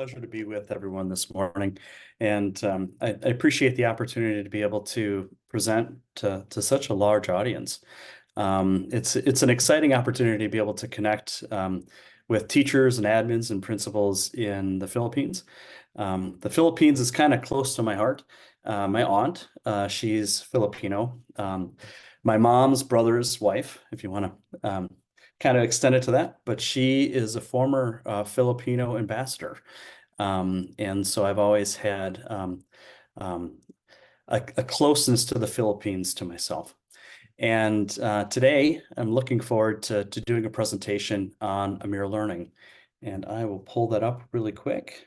pleasure to be with everyone this morning. And I appreciate the opportunity to be able to present to such a large audience. It's an exciting opportunity to be able to connect with teachers and admins and principals in the Philippines. The Philippines is kind of close to my heart. My aunt, she's Filipino. My mom's brother's wife, if you want to kind of extend it to that, but she is a former Filipino ambassador. And so I've always had um, a closeness to the Philippines to myself. And today I'm looking forward to doing a presentation on Amira Learning. And I will pull that up really quick.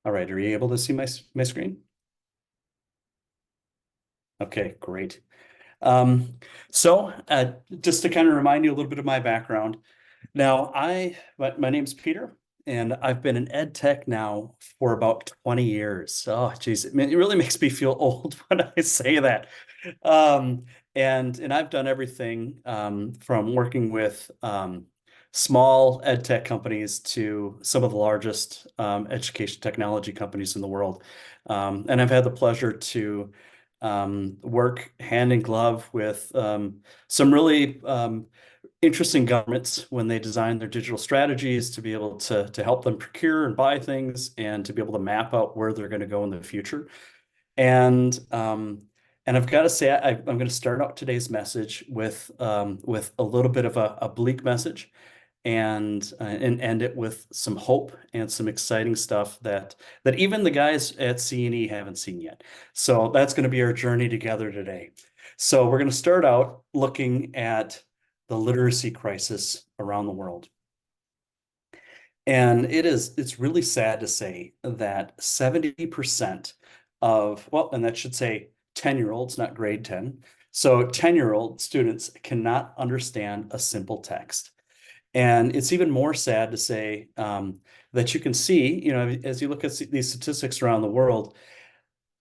All right, are you able to see my screen? Okay, great. Um, so just to kind of remind you a little bit of my background. Now, my name's Peter, and I've been in ed tech now for about 20 years. Oh, geez, it really makes me feel old when I say that. Um, and I've done everything from working with small ed tech companies to some of the largest education technology companies in the world. And I've had the pleasure to work hand in glove with some really interesting governments when they design their digital strategies to be able to help them procure and buy things and to be able to map out where they're going to go in the future. And I've got to say, I'm going to start out today's message with a little bit of a bleak message, and end it with some hope and some exciting stuff that even the guys at C&E haven't seen yet. So that's going to be our journey together today. So we're going to start out looking at the literacy crisis around the world. And it's really sad to say that 70% and that should say 10-year-olds, not grade 10. So 10-year-old students cannot understand a simple text. And it's even more sad to say that you can see, as you look at these statistics around the world,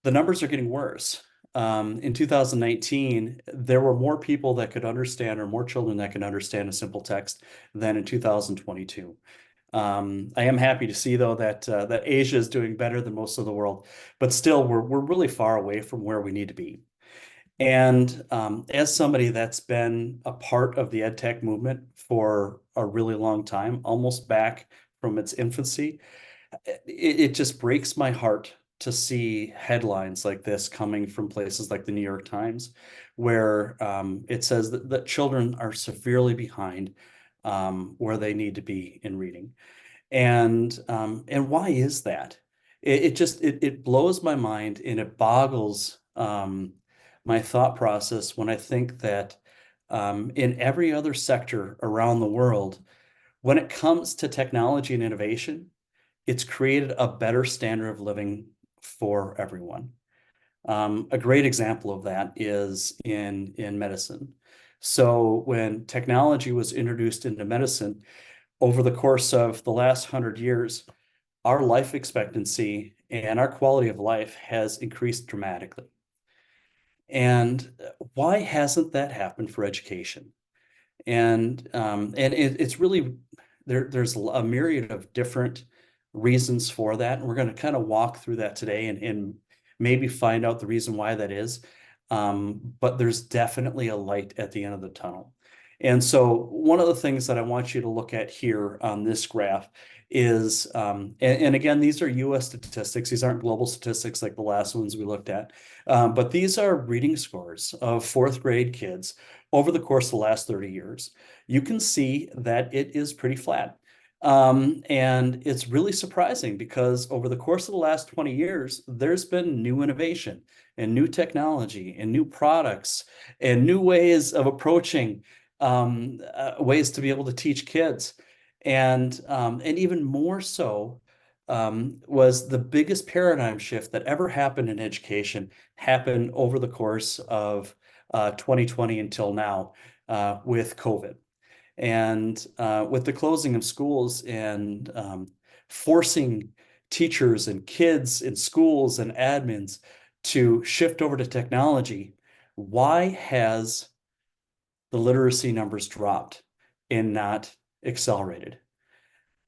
the numbers are getting worse. In 2019, there were more people that could understand, or more children that could understand a simple text than in 2022. I am happy to see, though, that Asia is doing better than most of the world, but still, we're really far away from where we need to be. And as somebody that's been a part of the ed tech movement for a really long time, almost back from its infancy, it just breaks my heart to see headlines like this coming from places like the New York Times, where it says that children are severely behind where they need to be in reading. And why is that? It blows my mind, and it boggles my thought process when I think that in every other sector around the world, when it comes to technology and innovation, it's created a better standard of living for everyone. A great example of that is in medicine. So when technology was introduced into medicine, over the course of the last 100 years, our life expectancy and our quality of life has increased dramatically. And why hasn't that happened for education? It's really there's a myriad of different reasons for that. And we're going to kind of walk through that today and maybe find out the reason why that is. But there's definitely a light at the end of the tunnel. And so one of the things that I want you to look at here on this graph is, and again, these are US statistics. These aren't global statistics like the last ones we looked at. But these are reading scores of fourth grade kids over the course of the last 30 years. You can see that it is pretty flat. And it's really surprising because over the course of the last 20 years, there's been new innovation and new technology and new products and new ways of approaching ways to be able to teach kids. And even more so was the biggest paradigm shift that ever happened in education happened over the course of 2020 until now with COVID. And with the closing of schools and forcing teachers and kids in schools and admins to shift over to technology, why has the literacy numbers dropped and not accelerated?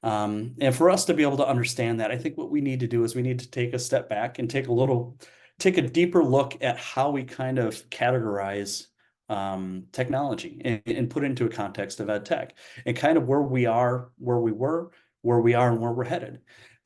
And for us to be able to understand that, I think what we need to do is we need to take a step back and take a deeper look at how we kind of categorize technology and put it into a context of ed tech and kind of where we are, where we were, where we are, and where we're headed.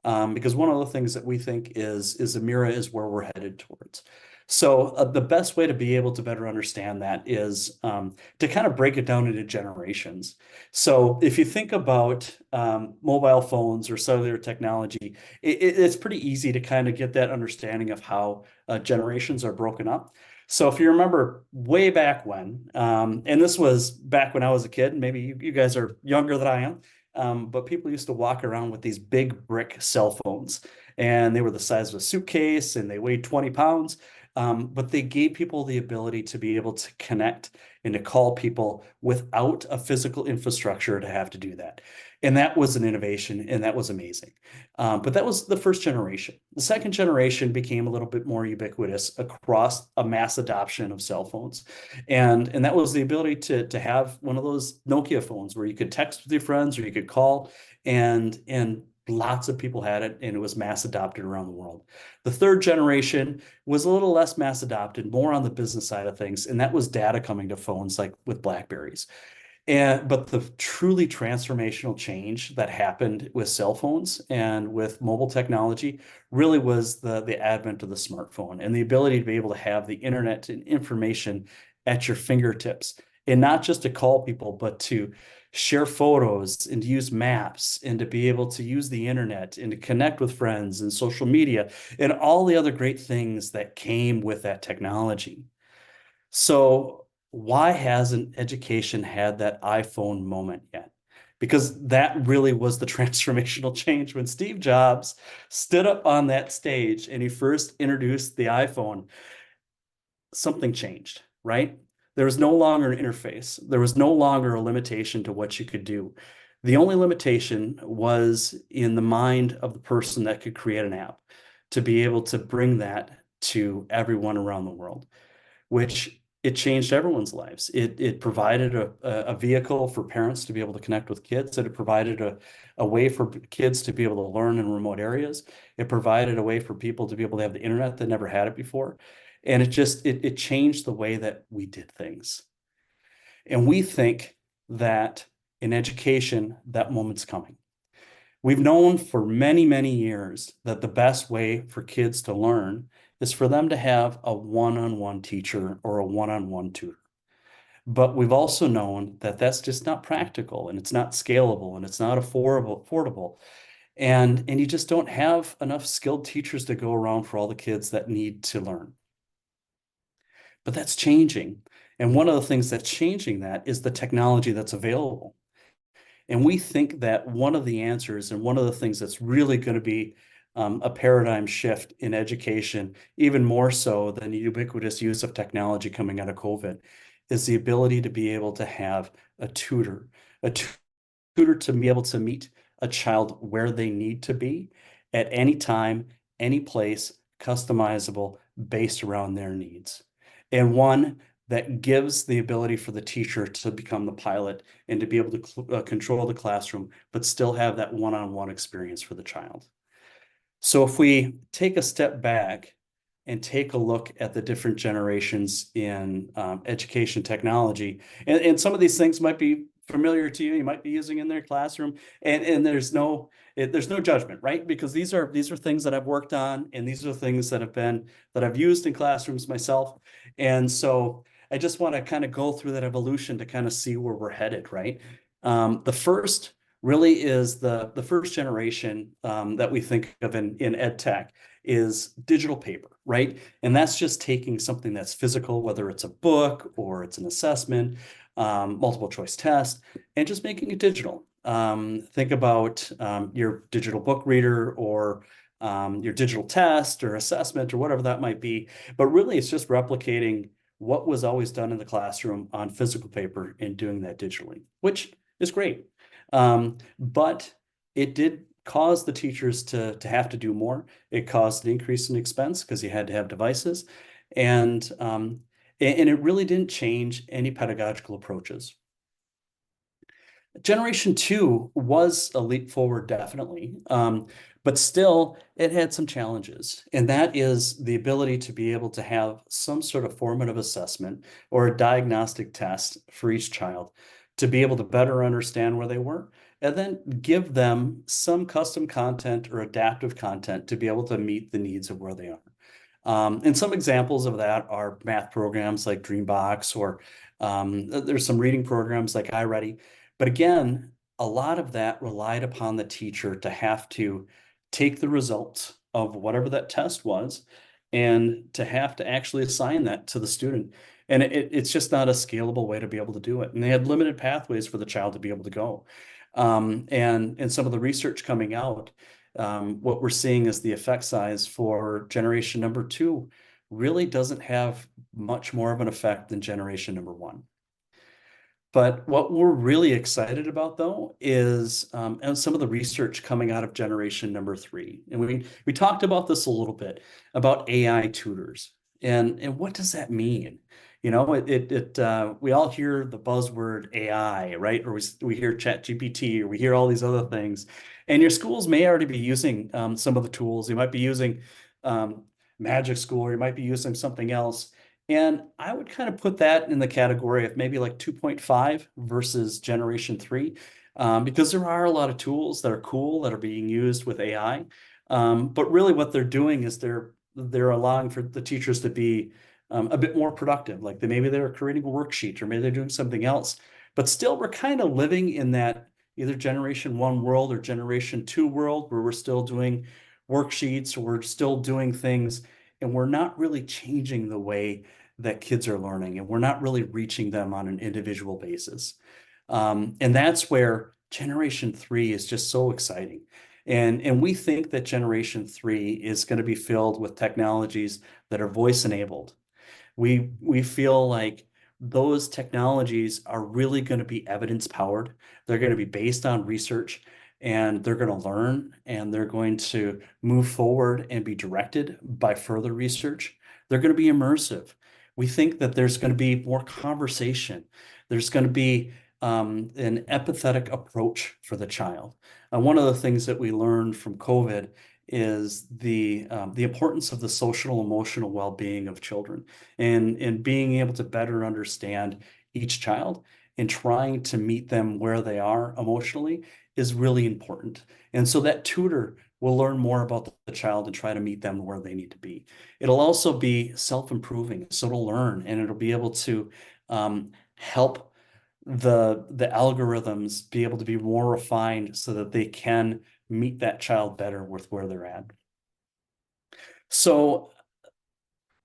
Because one of the things that we think is Amira is where we're headed towards. So the best way to be able to better understand that is to kind of break it down into generations. So if you think about mobile phones or cellular technology, it's pretty easy to kind of get that understanding of how generations are broken up. So if you remember way back when, and this was back when I was a kid, maybe you guys are younger than I am, but people used to walk around with these big brick cell phones, and they were the size of a suitcase and they weighed 20 pounds. But they gave people the ability to be able to connect and to call people without a physical infrastructure to have to do that. And that was an innovation, and that was amazing. But that was the first generation. The second generation became a little bit more ubiquitous across a mass adoption of cell phones. And that was the ability to have one of those Nokia phones where you could text with your friends or you could call, and lots of people had it, and it was mass adopted around the world. The third generation was a little less mass adopted, more on the business side of things, and that was data coming to phones like with Blackberries. But the truly transformational change that happened with cell phones and with mobile technology really was the advent of the smartphone and the ability to be able to have the internet and information at your fingertips, and not just to call people, but to share photos and to use maps and to be able to use the internet and to connect with friends and social media and all the other great things that came with that technology. So why hasn't education had that iPhone moment yet? Because that really was the transformational change when Steve Jobs stood up on that stage and he first introduced the iPhone. Something changed, right? There was no longer an interface. There was no longer a limitation to what you could do. The only limitation was in the mind of the person that could create an app to be able to bring that to everyone around the world, which it changed everyone's lives. It provided a vehicle for parents to be able to connect with kids. It provided a way for kids to be able to learn in remote areas. It provided a way for people to be able to have the internet that never had it before. And it changed the way that we did things. And we think that in education, that moment's coming. We've known for many, many years that the best way for kids to learn is for them to have a one-on-one teacher or a one-on-one tutor. But we've also known that that's just not practical, and it's not scalable, and it's not affordable. And you just don't have enough skilled teachers to go around for all the kids that need to learn. But that's changing. And one of the things that's changing that is the technology that's available. And we think that one of the answers and one of the things that's really going to be a paradigm shift in education, even more so than the ubiquitous use of technology coming out of COVID, is the ability to be able to have a tutor to be able to meet a child where they need to be at any time, any place, customizable based around their needs. And one that gives the ability for the teacher to become the pilot and to be able to control the classroom, but still have that one-on-one experience for the child. So if we take a step back and take a look at the different generations in education technology, and some of these things might be familiar to you, you might be using in their classroom, and there's no judgment, right? Because these are things that I've worked on, and these are things that I've used in classrooms myself. And so I just want to kind of go through that evolution to kind of see where we're headed, right? The first really is the first generation that we think of in ed tech is digital paper, right? And that's just taking something that's physical, whether it's a book or it's an assessment, multiple choice test, and just making it digital. Think about your digital book reader or your digital test or assessment or whatever that might be. But really, it's just replicating what was always done in the classroom on physical paper and doing that digitally, which is great. But it did caused the teachers to have to do more. It caused an increase in expense because you had to have devices. And it really didn't change any pedagogical approaches. Generation two was a leap forward, definitely. But still, it had some challenges. And that is the ability to be able to have some sort of formative assessment or a diagnostic test for each child to be able to better understand where they were, and then give them some custom content or adaptive content to be able to meet the needs of where they are. And some examples of that are math programs like Dreambox, or there's some reading programs like iReady. But again, a lot of that relied upon the teacher to have to take the results of whatever that test was and to have to actually assign that to the student. And it's just not a scalable way to be able to do it. And they had limited pathways for the child to be able to go. And some of the research coming out, what we're seeing is the effect size for generation number two really doesn't have much more of an effect than generation number one. But what we're really excited about, though, is and some of the research coming out of generation number three. And we talked about this a little bit about AI tutors. And what does that mean? You know, we all hear the buzzword AI, right? Or we hear ChatGPT, or we hear all these other things. And your schools may already be using some of the tools. You might be using Magic School, or you might be using something else. And I would kind of put that in the category of maybe like 2.5 versus generation three, because there are a lot of tools that are cool that are being used with AI. But really what they're doing is they're allowing for the teachers to be a bit more productive. Like maybe they're creating a worksheet, or maybe they're doing something else. But still, we're kind of living in that either generation one world or generation two world, where we're still doing worksheets, or we're still doing things, and we're not really changing the way that kids are learning, and we're not really reaching them on an individual basis. And that's where generation three is just so exciting. And we think that generation three is going to be filled with technologies that are voice enabled. We feel like those technologies are really going to be evidence powered. They're going to be based on research, and they're going to learn, and they're going to move forward and be directed by further research. They're going to be immersive. We think that there's going to be more conversation. There's going to be an empathetic approach for the child. One of the things that we learned from COVID is the importance of the social emotional well-being of children, and being able to better understand each child and trying to meet them where they are emotionally is really important. And so that tutor will learn more about the child and try to meet them where they need to be. It'll also be self-improving, so it'll learn, and it'll be able to help the algorithms be able to be more refined so that they can meet that child better with where they're at. So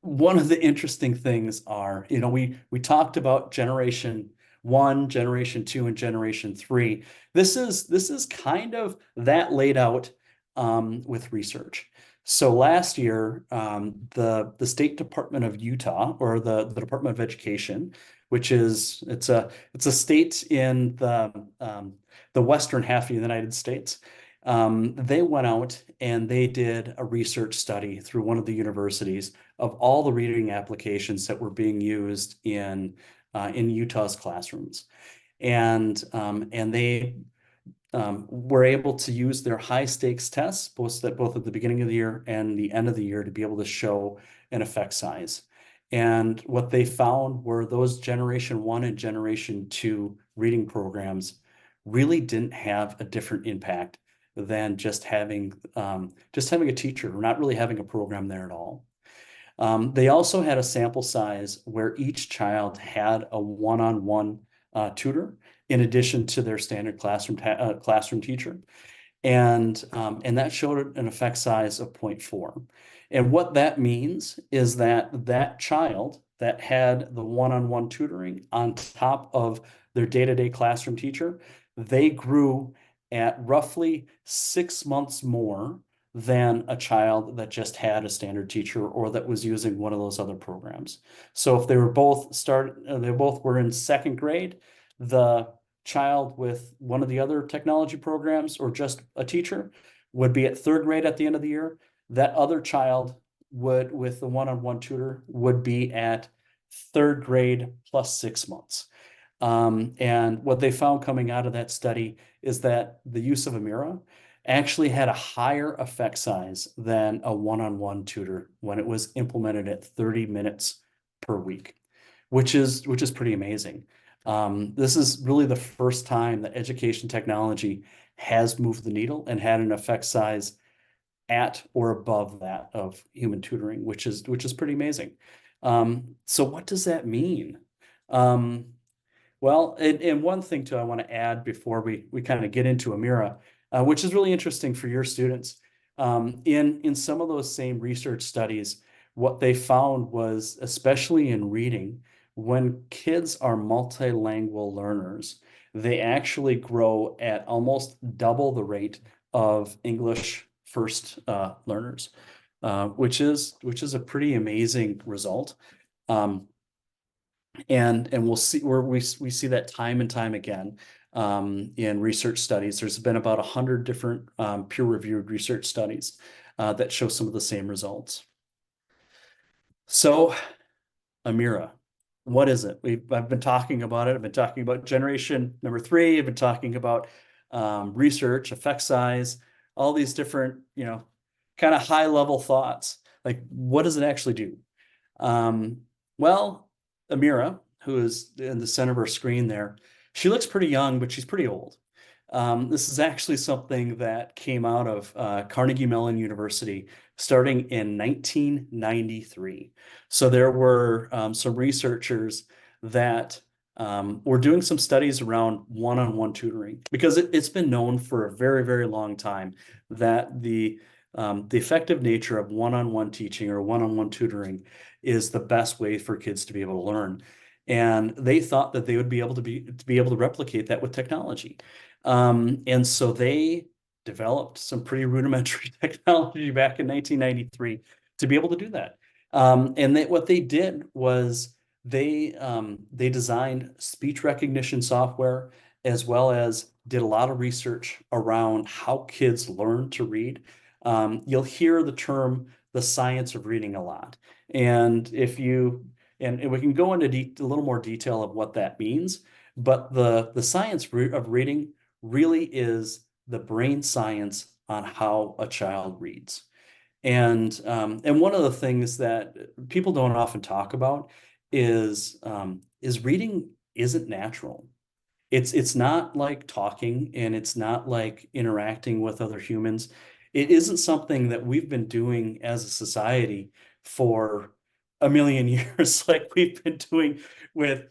one of the interesting things are, you know, we talked about generation one, generation two, and generation three. This is kind of that laid out with research. So last year, the State Department of Utah, or the Department of Education, which is it's a state in the western half of the United States. They went out and they did a research study through one of the universities of all the reading applications that were being used in Utah's classrooms, and they were able to use their high stakes tests, both at the beginning of the year and the end of the year, to be able to show an effect size. And what they found were those generation one and generation two reading programs really didn't have a different impact than just having a teacher, or not really having a program there at all. They also had a sample size where each child had a one-on-one tutor in addition to their standard classroom teacher. And that showed an effect size of 0.4. And what that means is that that child that had the one-on-one tutoring on top of their day-to-day classroom teacher, they grew at roughly 6 months more than a child that just had a standard teacher, or that was using one of those other programs. So if they both were in second grade, the child with one of the other technology programs or just a teacher would be at third grade at the end of the year. That other child would, with the one-on-one tutor, would be at third grade plus 6 months. And what they found coming out of that study is that the use of Amira actually had a higher effect size than a one-on-one tutor when it was implemented at 30 minutes per week, which is pretty amazing. This is really the first time that education technology has moved the needle and had an effect size at or above that of human tutoring, which is pretty amazing. So what does that mean? Well, and one thing too I want to add before we kind of get into Amira, which is really interesting for your students. In some of those same research studies, what they found was, especially in reading, when kids are multilingual learners, they actually grow at almost double the rate of English first learners, which is a pretty amazing result. And we'll see where we see that time and time again in research studies. There's been about 100 different peer-reviewed research studies that show some of the same results. So, Amira, what is it? I've been talking about it. I've been talking about generation number 3. I've been talking about research, effect size, all these different, kind of high level thoughts. Like, what does it actually do? Well, Amira, who is in the center of our screen there, she looks pretty young, but she's pretty old. This is actually something that came out of Carnegie Mellon University starting in 1993. So there were some researchers that were doing some studies around one-on-one tutoring because it's been known for a very, very long time that the effective nature of one-on-one teaching or one-on-one tutoring is the best way for kids to be able to learn. And they thought that they would be able to replicate that with technology. And so they developed some pretty rudimentary technology back in 1993 to be able to do that. And what they did was they designed speech recognition software as well as did a lot of research around how kids learn to read. You'll hear the term the science of reading a lot. And and we can go into a little more detail of what that means, but the science of reading really is the brain science on how a child reads. And one of the things that people don't often talk about is reading isn't natural. It's not like talking and it's not like interacting with other humans. It isn't something that we've been doing as a society for a million years, like we've been doing with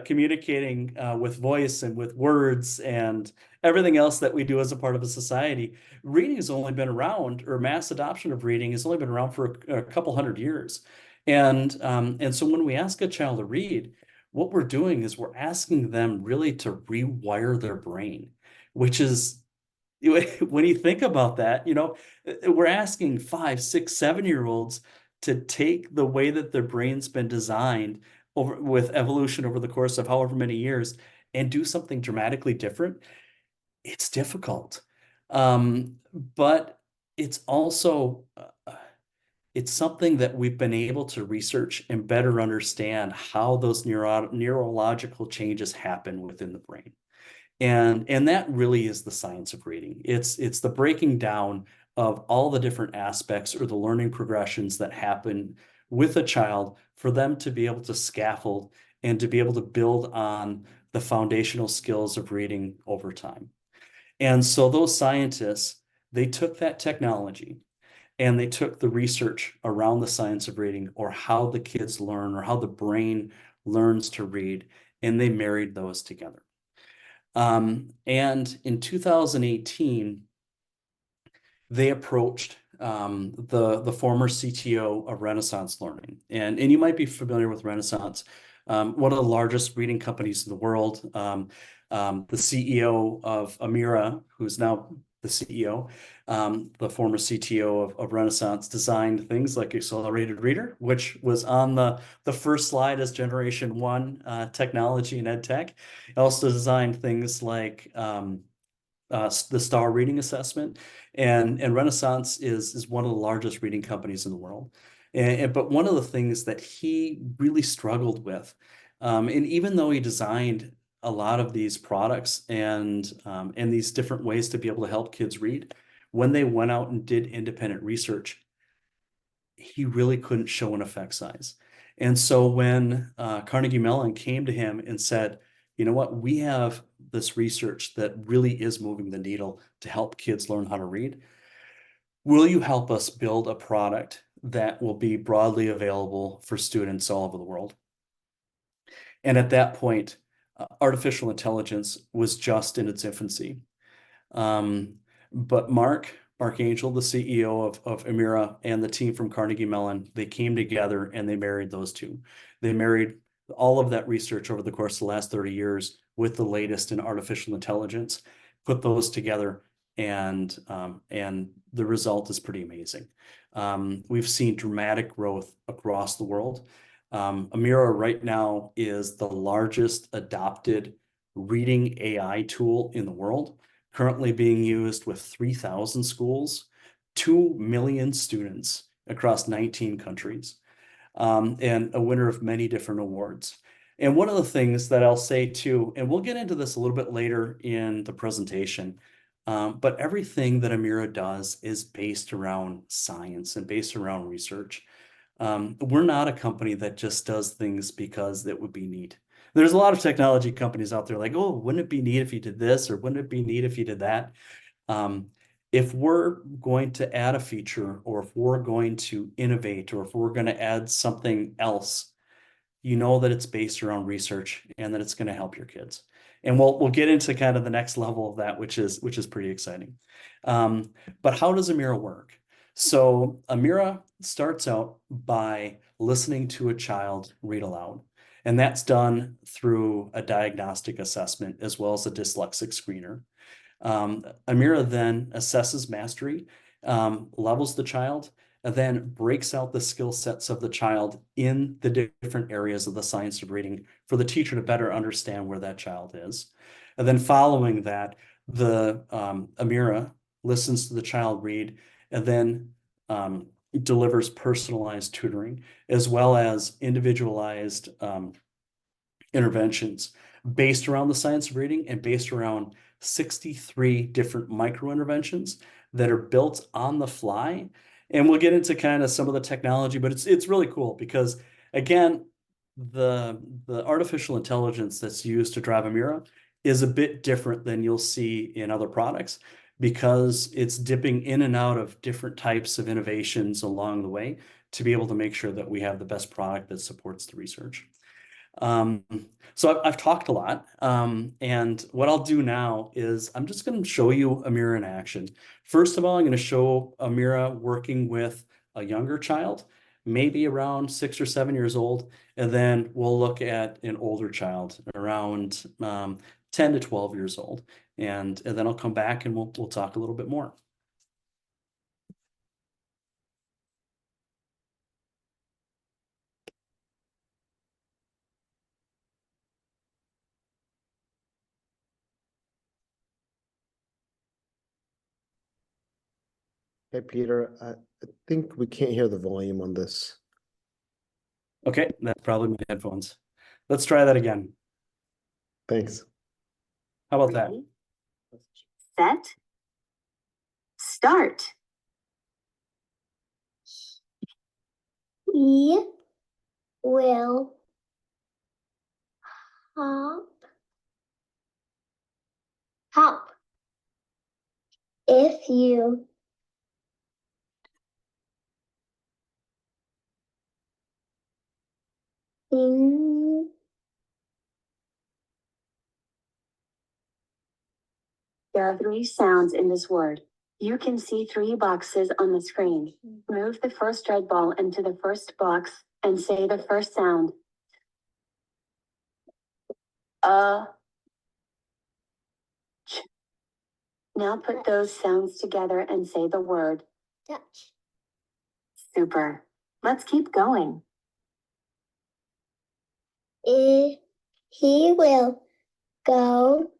communicating with voice and with words and everything else that we do as a part of a society. Reading has only been around, or mass adoption of reading has only been around for a couple hundred years. And so when we ask a child to read, what we're doing is we're asking them really to rewire their brain, which is when you think about that, we're asking 5, 6, 7-year-olds to take the way that their brain's been designed with evolution over the course of however many years and do something dramatically different. It's difficult. But it's also it's something that we've been able to research and better understand how those neurological changes happen within the brain. And that really is the science of reading. It's the breaking down of all the different aspects or the learning progressions that happen with a child for them to be able to scaffold and to be able to build on the foundational skills of reading over time. And so those scientists, they took that technology and they took the research around the science of reading or how the kids learn or how the brain learns to read, and they married those together. And in 2018, they approached the former CTO of Renaissance Learning. And you might be familiar with Renaissance, one of the largest reading companies in the world. The CEO of Amira, who's now the CEO, the former CTO of Renaissance, designed things like Accelerated Reader, which was on the first slide as Generation 1 technology and ed tech. He also designed things like the Star Reading Assessment, and Renaissance is one of the largest reading companies in the world. But one of the things that he really struggled with, and even though he designed a lot of these products and these different ways to be able to help kids read, when they went out and did independent research, he really couldn't show an effect size. And so when Carnegie Mellon came to him and said, you know what, we have this research that really is moving the needle to help kids learn how to read. Will you help us build a product that will be broadly available for students all over the world? And at that point, artificial intelligence was just in its infancy. But Mark Angel, the CEO of Amira, and the team from Carnegie Mellon, they came together and they married those two. They married all of that research over the course of the last 30 years with the latest in artificial intelligence, put those together, and the result is pretty amazing. We've seen dramatic growth across the world. Amira right now is the largest adopted reading AI tool in the world, currently being used with 3,000 schools, 2 million students across 19 countries, and a winner of many different awards. And one of the things that I'll say too, and we'll get into this a little bit later in the presentation, but everything that Amira does is based around science and based around research. We're not a company that just does things because it would be neat. There's a lot of technology companies out there like, oh, wouldn't it be neat if you did this, or wouldn't it be neat if you did that? If we're going to add a feature, or if we're going to innovate, or if we're going to add something else, you know that it's based around research and that it's going to help your kids. And we'll get into kind of the next level of that, which is pretty exciting. But how does Amira work? So Amira starts out by listening to a child read aloud. And that's done through a diagnostic assessment as well as a dyslexic screener. Amira then assesses mastery, levels the child, and then breaks out the skill sets of the child in the different areas of the science of reading for the teacher to better understand where that child is. And then following that, the Amira listens to the child read and then delivers personalized tutoring as well as individualized interventions based around the science of reading and based around 63 different micro interventions that are built on the fly. And we'll get into kind of some of the technology, but it's really cool because again, the artificial intelligence that's used to drive Amira is a bit different than you'll see in other products because it's dipping in and out of different types of innovations along the way to be able to make sure that we have the best product that supports the research. So I've talked a lot, and what I'll do now is I'm just going to show you Amira in action. First of all, I'm going to show Amira working with a younger child, maybe around 6 or 7 years old, and then we'll look at an older child around 10 to 12 years old, and then I'll come back and we'll talk a little bit more. Hey, Peter, I think we can't hear the volume on this. Okay, that's probably my headphones. Let's try that again. Thanks. How about that? Set. Start. We will hop if you sing. There are 3 sounds in this word. You can see 3 boxes on the screen. Move the first red ball into the first box and say the first sound. Now put those sounds together and say the word. touch. Super. Let's keep going. He will go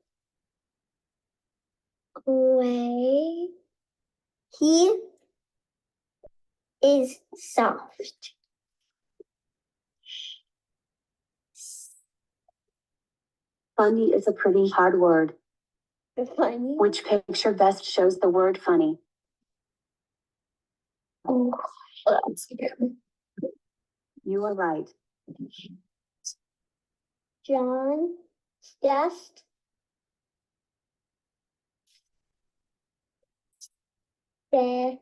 away. He is soft. Funny is a pretty hard word. Funny. Which picture best shows the word funny? Oh, You are right. John just the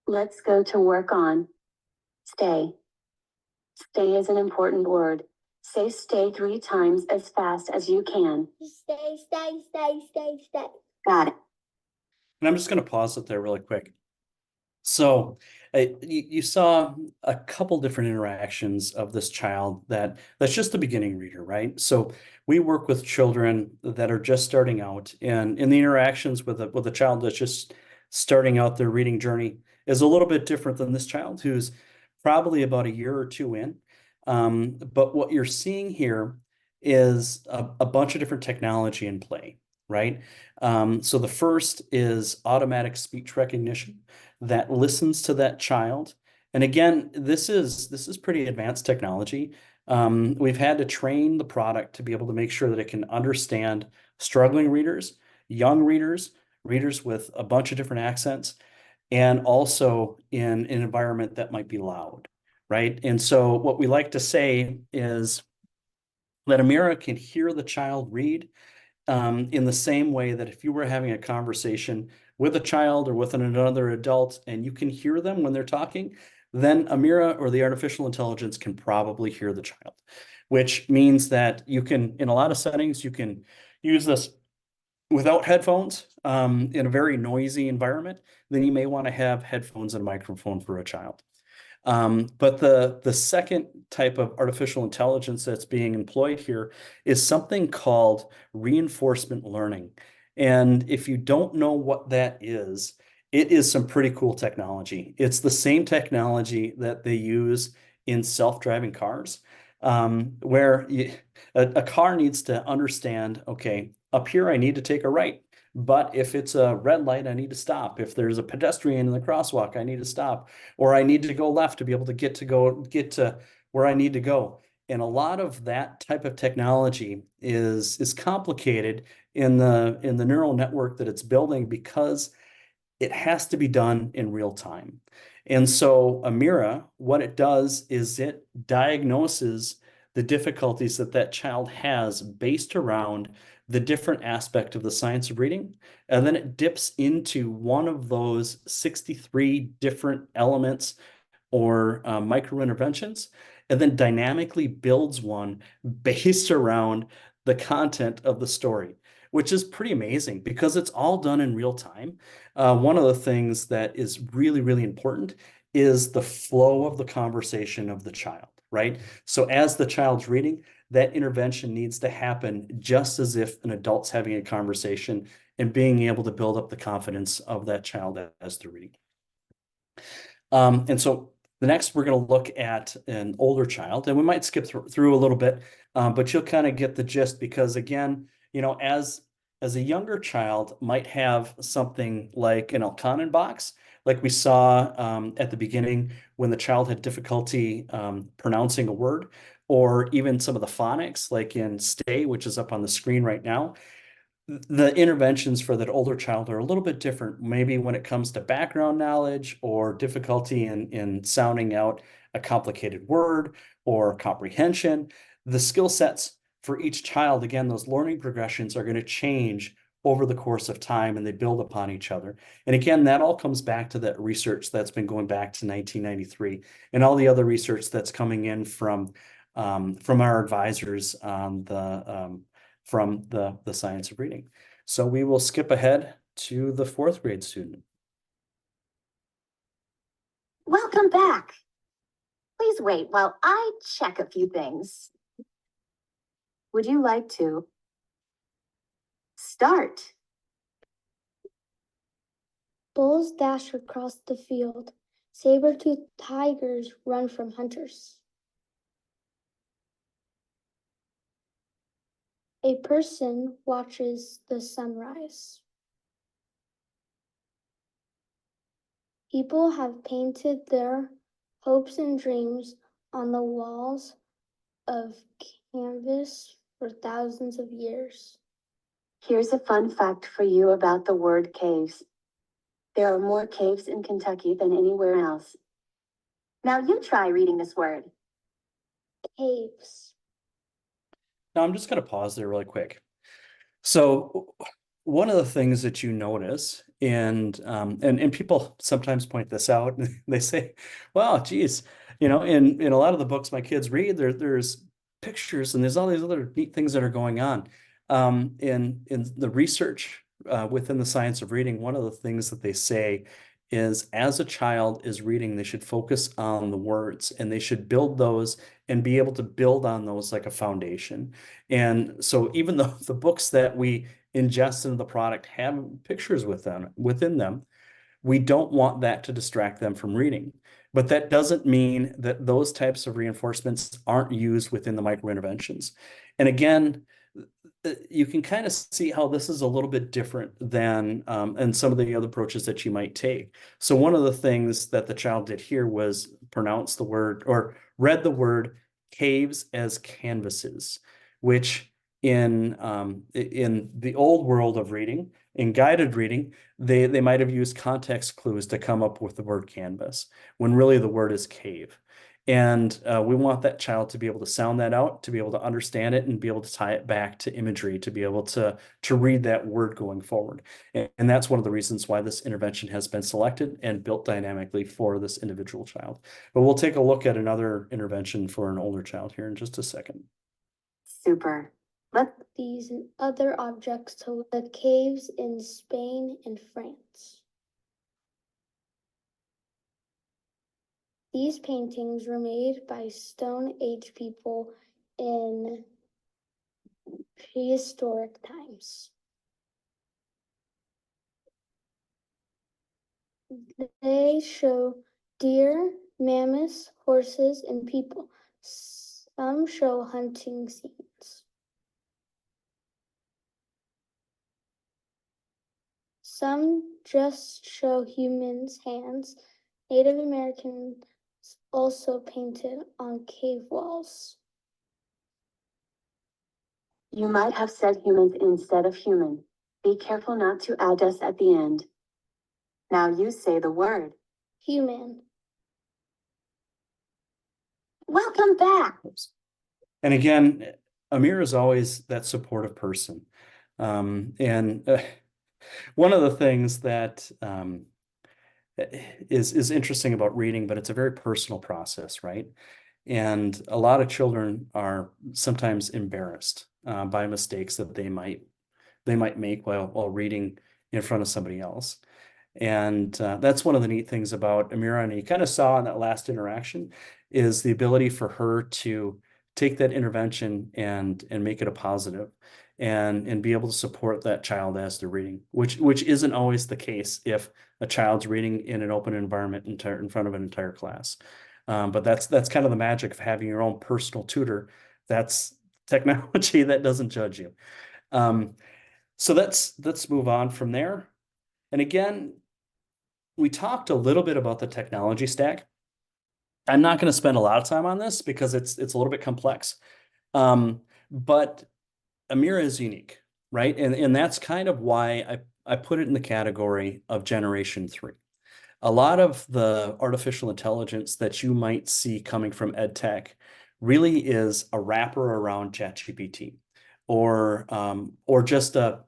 Let's go to work on stay. Stay is an important word. Say stay 3 times as fast as you can. stay. Got it. And I'm just going to pause it there really quick. So you saw a couple different interactions of this child that's just the beginning reader, right? So we work with children that are just starting out, and in the interactions with a child that's just starting out their reading journey is a little bit different than this child who's probably about a year or two in. But what you're seeing here is a bunch of different technology in play, right? So the first is automatic speech recognition that listens to that child. And again, this is pretty advanced technology. We've had to train the product to be able to make sure that it can understand struggling readers, young readers, readers with a bunch of different accents, and also in an environment that might be loud, right? And so what we like to say is that Amira can hear the child read in the same way that if you were having a conversation with a child or with another adult and you can hear them when they're talking, then Amira or the artificial intelligence can probably hear the child, which means that you can, in a lot of settings, you can use this without headphones in a very noisy environment. Then you may want to have headphones and a microphone for a child. But the second type of artificial intelligence that's being employed here is something called reinforcement learning. And if you don't know what that is, it is some pretty cool technology. It's the same technology that they use in self-driving cars, where a car needs to understand, okay, up here I need to take a right. But if it's a red light, I need to stop. If there's a pedestrian in the crosswalk, I need to stop, or I need to go left to be able to get to where I need to go. And a lot of that type of technology is complicated in the neural network that it's building because it has to be done in real time. And so Amira, what it does is it diagnoses the difficulties that child has based around the different aspect of the science of reading. And then it dips into one of those 63 different elements or micro interventions, and then dynamically builds one based around the content of the story, which is pretty amazing because it's all done in real time. One of the things that is really, really important is the flow of the conversation of the child, right? So as the child's reading, that intervention needs to happen just as if an adult's having a conversation and being able to build up the confidence of that child as they're reading. And so the next, we're going to look at an older child, and we might skip through a little bit, but you'll kind of get the gist because, again, you know, as a younger child might have something like an Elkanon box, like we saw at the beginning when the child had difficulty pronouncing a word, or even some of the phonics, like in stay, which is up on the screen right now. The interventions for that older child are a little bit different, maybe when it comes to background knowledge or difficulty in sounding out a complicated word or comprehension. The skill sets for each child, again, those learning progressions are going to change over the course of time and they build upon each other. And again, that all comes back to that research that's been going back to 1993 and all the other research that's coming in from our advisors on from the science of reading. So we will skip ahead to the 4th grade student. Welcome back. Please wait while I check a few things. Would you like to start? Bulls dash across the field. Saber-toothed tigers run from hunters. A person watches the sunrise. People have painted their hopes and dreams on the walls of canvas for thousands of years. Here's a fun fact for you about the word caves. There are more caves in Kentucky than anywhere else. Now you try reading this word. Caves. Now I'm just going to pause there really quick. So one of the things that you notice, and people sometimes point this out, they say, "Well, geez, in a lot of the books my kids read, there's pictures and there's all these other neat things that are going on." In the research within the science of reading, one of the things that they say is, as a child is reading, they should focus on the words and they should build those and be able to build on those like a foundation. And so even though the books that we ingest into the product have pictures within them, we don't want that to distract them from reading. But that doesn't mean that those types of reinforcements aren't used within the microinterventions. And again, you can kind of see how this is a little bit different than and some of the other approaches that you might take. So one of the things that the child did here was pronounce the word or read the word caves as canvases, which in the old world of reading, in guided reading, they might have used context clues to come up with the word canvas, when really the word is cave. And we want that child to be able to sound that out, to be able to understand it, and be able to tie it back to imagery, to be able to read that word going forward. And that's one of the reasons why this intervention has been selected and built dynamically for this individual child. But we'll take a look at another intervention for an older child here in just a second. Super. These and other objects to the caves in Spain and France. These paintings were made by Stone Age people in prehistoric times. They show deer, mammoths, horses, and people. Some show hunting scenes. Some just show humans' hands. Native Americans also painted on cave walls. You might have said humans instead of human. Be careful not to add us at the end. Now you say the word. Human. Welcome back. And again, Amira is always that supportive person. One of the things that is interesting about reading, but it's a very personal process, right? And a lot of children are sometimes embarrassed by mistakes that they might make while reading in front of somebody else. And that's one of the neat things about Amira, and you kind of saw in that last interaction, is the ability for her to take that intervention and make it a positive, and be able to support that child as they're reading, which isn't always the case if a child's reading in an open environment in front of an entire class. But that's kind of the magic of having your own personal tutor. That's technology that doesn't judge you. So let's move on from there. And again, we talked a little bit about the technology stack. I'm not going to spend a lot of time on this because it's a little bit complex. But Amira is unique, right? And that's kind of why I put it in the category of Generation 3. A lot of the artificial intelligence that you might see coming from ed tech really is a wrapper around ChatGPT, or just a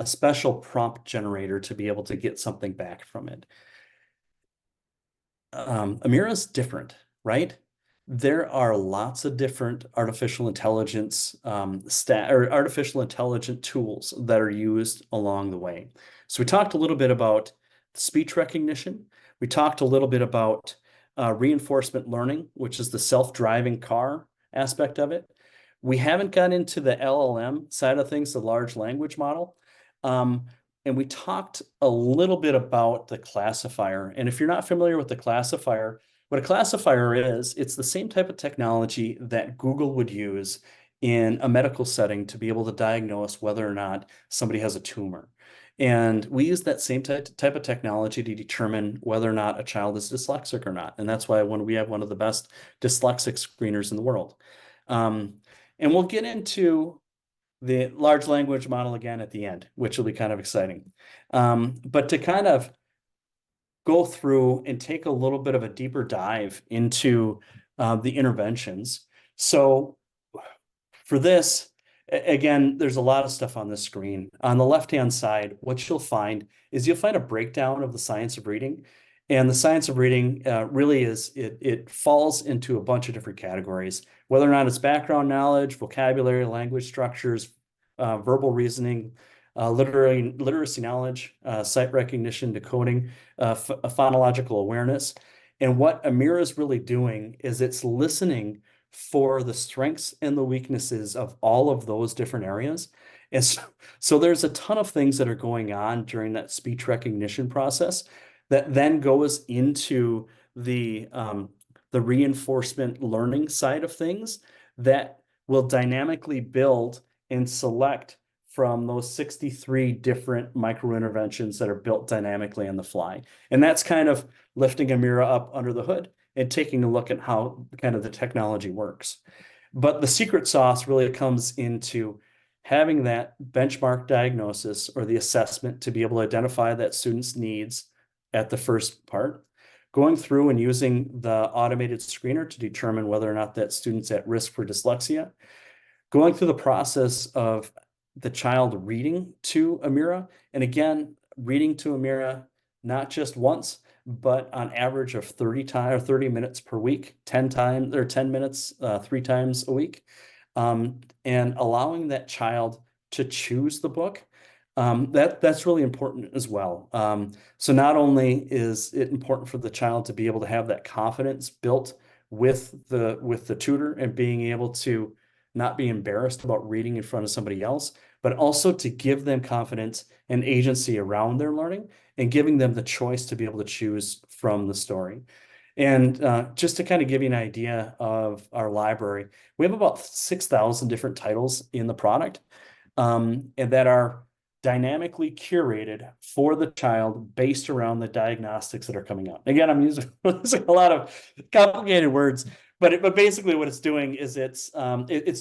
special prompt generator to be able to get something back from it. Amira's different, right? There are lots of different artificial intelligence artificial intelligent tools that are used along the way. So we talked a little bit about speech recognition. We talked a little bit about reinforcement learning, which is the self-driving car aspect of it. We haven't got into the LLM side of things, the large language model. And we talked a little bit about the classifier. And if you're not familiar with the classifier, what a classifier is, it's the same type of technology that Google would use in a medical setting to be able to diagnose whether or not somebody has a tumor. And we use that same type of technology to determine whether or not a child is dyslexic or not. And that's why when we have one of the best dyslexic screeners in the world. And we'll get into the large language model again at the end, which will be kind of exciting. But to kind of go through and take a little bit of a deeper dive into the interventions. So for this, again, there's a lot of stuff on the screen. On the left-hand side, what you'll find is you'll find a breakdown of the science of reading. And the science of reading really is, it falls into a bunch of different categories, whether or not it's background knowledge, vocabulary, language structures, verbal reasoning, literacy knowledge, sight recognition, decoding, phonological awareness. And what Amira is really doing is it's listening for the strengths and the weaknesses of all of those different areas. And so there's a ton of things that are going on during that speech recognition process that then goes into the reinforcement learning side of things that will dynamically build and select from those 63 different micro interventions that are built dynamically on the fly. And that's kind of lifting Amira up under the hood and taking a look at how kind of the technology works. But the secret sauce really comes into having that benchmark diagnosis or the assessment to be able to identify that student's needs at the first part, going through and using the automated screener to determine whether or not that student's at risk for dyslexia, going through the process of the child reading to Amira, and again, reading to Amira, not just once, but on average of 30 minutes per week, 10 times or 10 minutes, 3 times a week, and allowing that child to choose the book. That's really important as well. So not only is it important for the child to be able to have that confidence built with the tutor and being able to not be embarrassed about reading in front of somebody else, but also to give them confidence and agency around their learning and giving them the choice to be able to choose from the story. And just to kind of give you an idea of our library, we have about 6,000 different titles in the product, and that are dynamically curated for the child based around the diagnostics that are coming out. Again, I'm using a lot of complicated words, but basically what it's doing is it's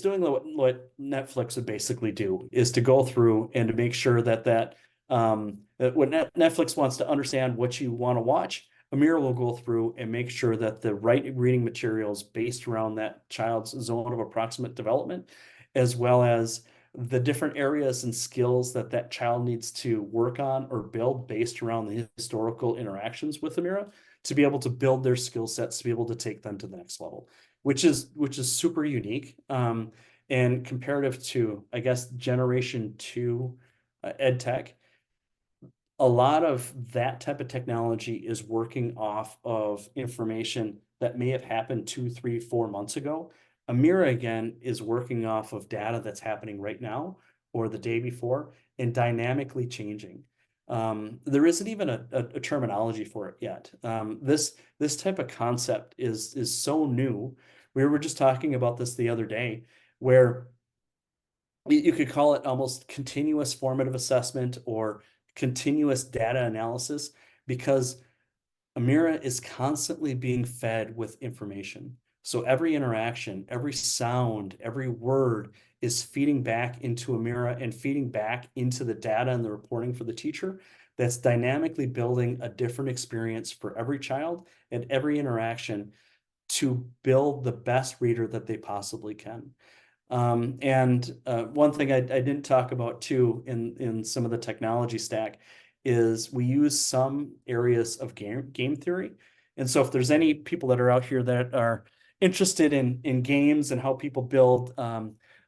doing what Netflix would basically do, is to go through and to make sure that what Netflix wants to understand what you want to watch, Amira will go through and make sure that the right reading materials based around that child's zone of approximate development, as well as the different areas and skills that child needs to work on or build based around the historical interactions with Amira, to be able to build their skill sets, to be able to take them to the next level, which is super unique, and comparative to, I guess, generation 2 ed tech. A lot of that type of technology is working off of information that may have happened 2, 3, 4 months ago. Amira, again, is working off of data that's happening right now or the day before and dynamically changing. There isn't even a terminology for it yet. This type of concept is so new. We were just talking about this the other day, where you could call it almost continuous formative assessment or continuous data analysis, because Amira is constantly being fed with information. So every interaction, every sound, every word is feeding back into Amira and feeding back into the data and the reporting for the teacher, that's dynamically building a different experience for every child and every interaction to build the best reader that they possibly can. And one thing I didn't talk about too in some of the technology stack is we use some areas of game theory. And so if there's any people that are out here that are interested in games and how people build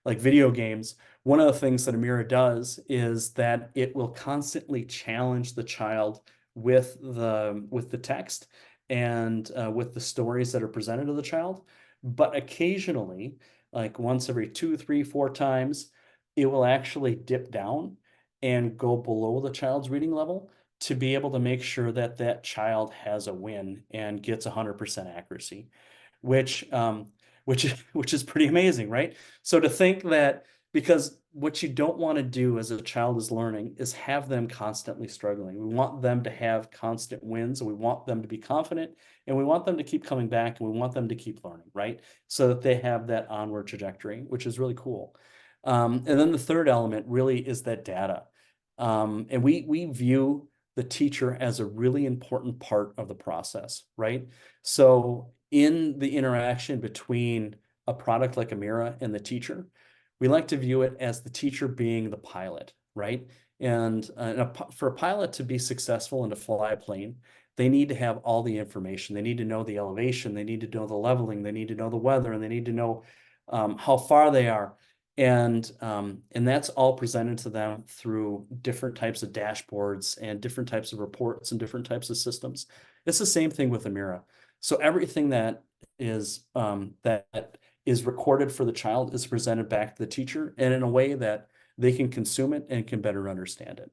like video games, one of the things that Amira does is that it will constantly challenge the child with the text and with the stories that are presented to the child. But occasionally, like once every 2, 3, 4 times, it will actually dip down and go below the child's reading level to be able to make sure that that child has a win and gets 100% accuracy, which which is pretty amazing, right? So to think that, because what you don't want to do as a child is learning is have them constantly struggling. We want them to have constant wins, and we want them to be confident, and we want them to keep coming back, and we want them to keep learning, right? So that they have that onward trajectory, which is really cool. And then the third element really is that data. And we view the teacher as a really important part of the process, right? So in the interaction between a product like Amira and the teacher, we like to view it as the teacher being the pilot, right? And for a pilot to be successful and to fly a plane, they need to have all the information. They need to know the elevation, they need to know the leveling, they need to know the weather, and they need to know how far they are. And that's all presented to them through different types of dashboards and different types of reports and different types of systems. It's the same thing with Amira. So everything that is recorded for the child is presented back to the teacher, and in a way that they can consume it and can better understand it.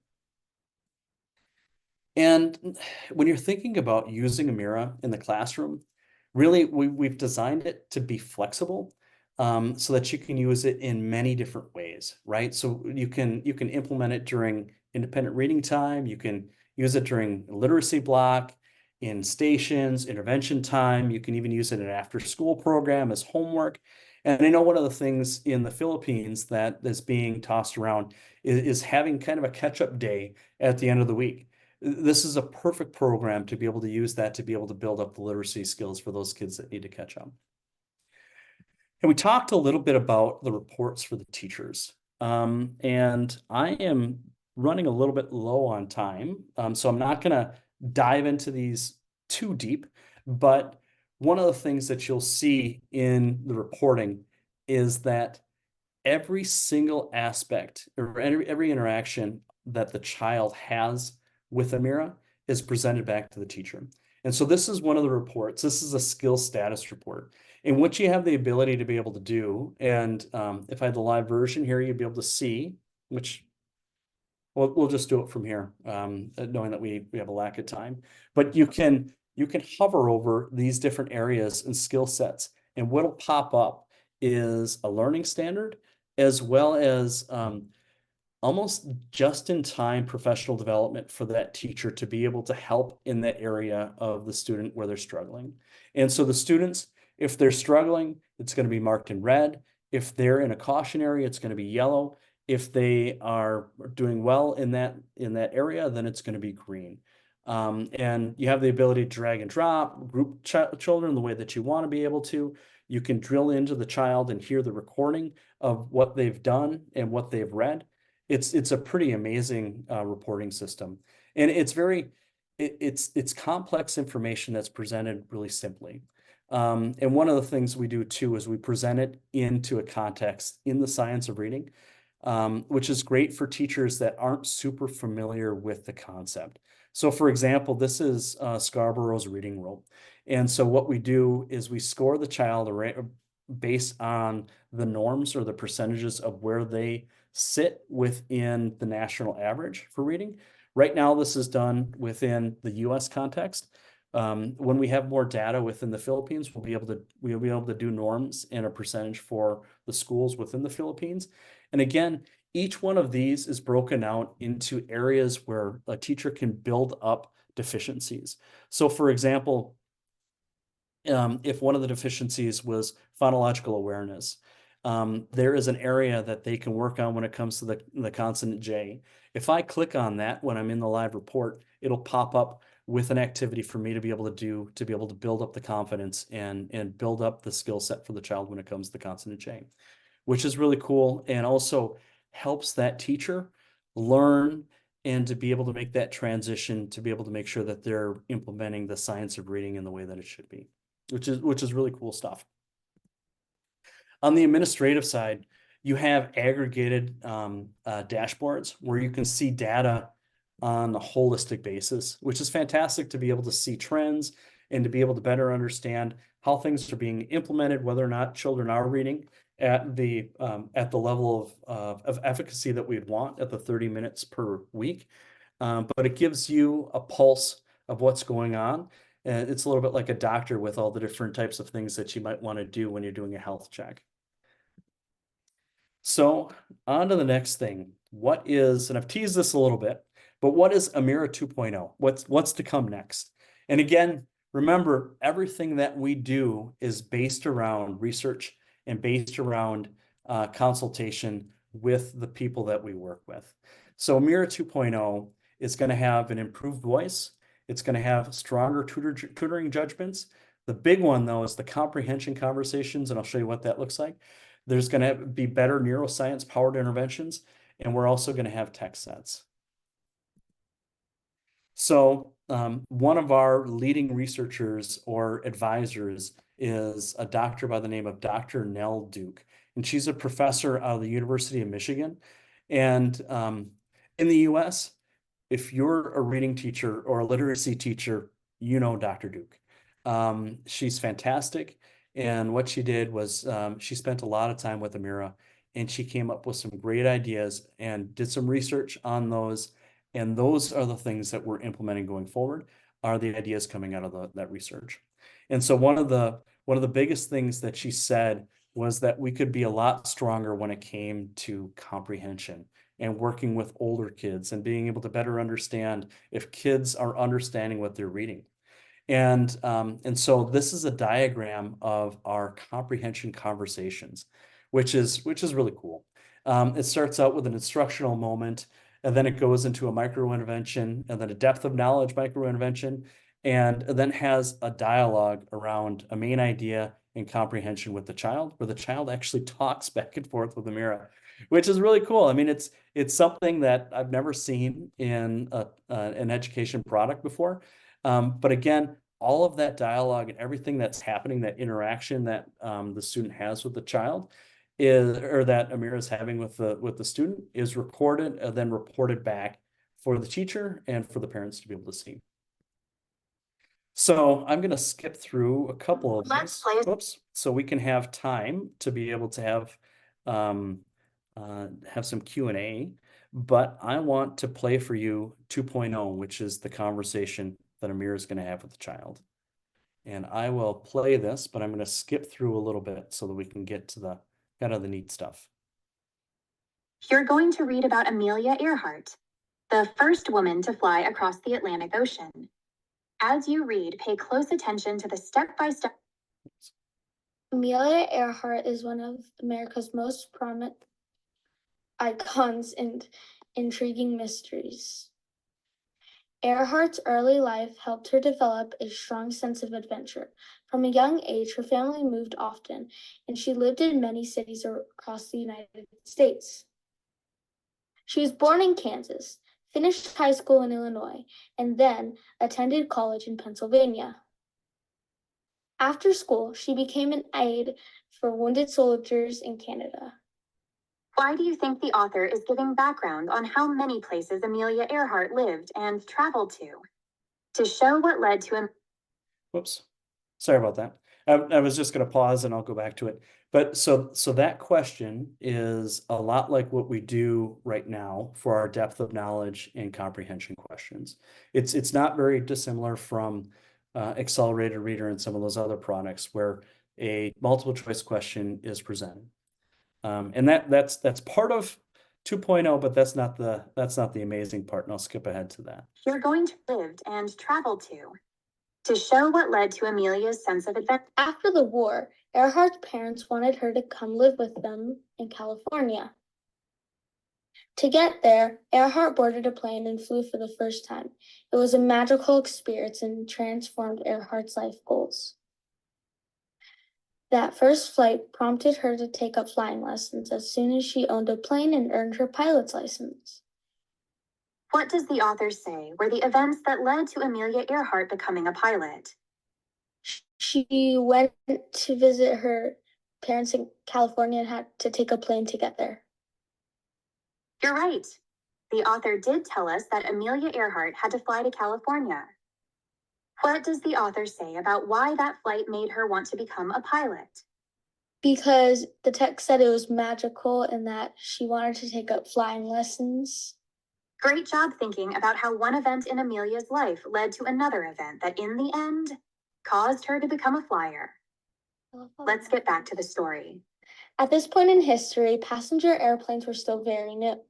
And when you're thinking about using Amira in the classroom, really we've designed it to be flexible, so that you can use it in many different ways, right? So you can implement it during independent reading time, you can use it during literacy block, in stations, intervention time, you can even use it in an after-school program as homework. And I know one of the things in the Philippines that is being tossed around is having kind of a catch-up day at the end of the week. This is a perfect program to be able to use that to be able to build up the literacy skills for those kids that need to catch up. And we talked a little bit about the reports for the teachers. And I am running a little bit low on time, so I'm not going to dive into these too deep. But one of the things that you'll see in the reporting is that every single aspect or every interaction that the child has with Amira is presented back to the teacher. And so this is one of the reports. This is a skill status report in which you have the ability to be able to do. And if I had the live version here, you'd be able to see, which we'll just do it from here, knowing that we have a lack of time. But you can hover over these different areas and skill sets, and what'll pop up is a learning standard, as well as almost just-in-time professional development for that teacher to be able to help in that area of the student where they're struggling. And so the students, if they're struggling, it's going to be marked in red. If they're in a caution area, it's going to be yellow. If they are doing well in that area, then it's going to be green. And you have the ability to drag and drop, group children the way that you want to be able to. You can drill into the child and hear the recording of what they've done and what they've read. It's a pretty amazing reporting system, and it's complex information that's presented really simply. And one of the things we do too is we present it into a context in the science of reading, which is great for teachers that aren't super familiar with the concept. So for example, this is Scarborough's reading rule. And so what we do is we score the child based on the norms or the percentages of where they sit within the national average for reading. Right now, this is done within the US context. When we have more data within the Philippines, we'll be able to do norms and a percentage for the schools within the Philippines. And again, each one of these is broken out into areas where a teacher can build up deficiencies. So for example, if one of the deficiencies was phonological awareness, there is an area that they can work on when it comes to the consonant J. If I click on that when I'm in the live report, it'll pop up with an activity for me to be able to build up the confidence and build up the skill set for the child when it comes to the consonant J, which is really cool, and also helps that teacher learn and to be able to make that transition, to be able to make sure that they're implementing the science of reading in the way that it should be, which is really cool stuff. On the administrative side, you have aggregated dashboards where you can see data on a holistic basis, which is fantastic to be able to see trends and to be able to better understand how things are being implemented, whether or not children are reading at the level of efficacy that we'd want at the 30 minutes per week. But it gives you a pulse of what's going on. And it's a little bit like a doctor with all the different types of things that you might want to do when you're doing a health check. So on to the next thing. What is, and I've teased this a little bit, but what is Amira 2.0? What's to come next? And again, remember, everything that we do is based around research and based around consultation with the people that we work with. So Amira 2.0 is going to have an improved voice. It's going to have stronger tutoring judgments. The big one, though, is the comprehension conversations, and I'll show you what that looks like. There's going to be better neuroscience-powered interventions, and we're also going to have text sets. So one of our leading researchers or advisors is a doctor by the name of Dr. Nell Duke, and she's a professor out of the University of Michigan. And in the US, if you're a reading teacher or a literacy teacher, you know Dr. Duke. She's fantastic. And what she did was she spent a lot of time with Amira, and she came up with some great ideas and did some research on those. And those are the things that we're implementing going forward, are the ideas coming out of that research. And so one of the biggest things that she said was that we could be a lot stronger when it came to comprehension and working with older kids and being able to better understand if kids are understanding what they're reading. And so this is a diagram of our comprehension conversations, which is really cool. It starts out with an instructional moment, and then it goes into a micro intervention, and then a depth of knowledge micro intervention, and then has a dialogue around a main idea and comprehension with the child, where the child actually talks back and forth with Amira, which is really cool. I mean, it's something that I've never seen in an education product before. But again, all of that dialogue and everything that's happening, that interaction that the student has with the child is, or that Amira is having with the student, is recorded and then reported back for the teacher and for the parents to be able to see. So I'm going to skip through a couple of these. Whoops. So we can have time to be able to have some Q&A, but I want to play for you 2.0, which is the conversation that Amira is going to have with the child. And I will play this, but I'm going to skip through a little bit so that we can get to the kind of the neat stuff. You're going to read about Amelia Earhart, the first woman to fly across the Atlantic Ocean. As you read, pay close attention to the step-by-step. Amelia Earhart is one of America's most prominent icons and intriguing mysteries. Earhart's early life helped her develop a strong sense of adventure. From a young age, her family moved often, and she lived in many cities across the United States. She was born in Kansas, finished high school in Illinois, and then attended college in Pennsylvania. After school, she became an aide for wounded soldiers in Canada. Why do you think the author is giving background on how many places Amelia Earhart lived and traveled to? To show what led to him. Whoops. Sorry about that. I was just going to pause and I'll go back to it. But so that question is a lot like what we do right now for our depth of knowledge and comprehension questions. It's not very dissimilar from Accelerated Reader and some of those other products where a multiple choice question is presented. And that's part of 2.0, but that's not the amazing part. And I'll skip ahead to that. You're going to live and travel to show what led to Amelia's sense of adventure. After the war, Earhart's parents wanted her to come live with them in California. To get there, Earhart boarded a plane and flew for the first time. It was a magical experience and transformed Earhart's life goals. That first flight prompted her to take up flying lessons as soon as she owned a plane and earned her pilot's license. What does the author say were the events that led to Amelia Earhart becoming a pilot? She went to visit her parents in California and had to take a plane to get there. You're right. The author did tell us that Amelia Earhart had to fly to California. What does the author say about why that flight made her want to become a pilot? Because the text said it was magical and that she wanted to take up flying lessons. Great job thinking about how one event in Amelia's life led to another event that in the end caused her to become a flyer. Let's get back to the story. At this point in history, passenger airplanes were still very new.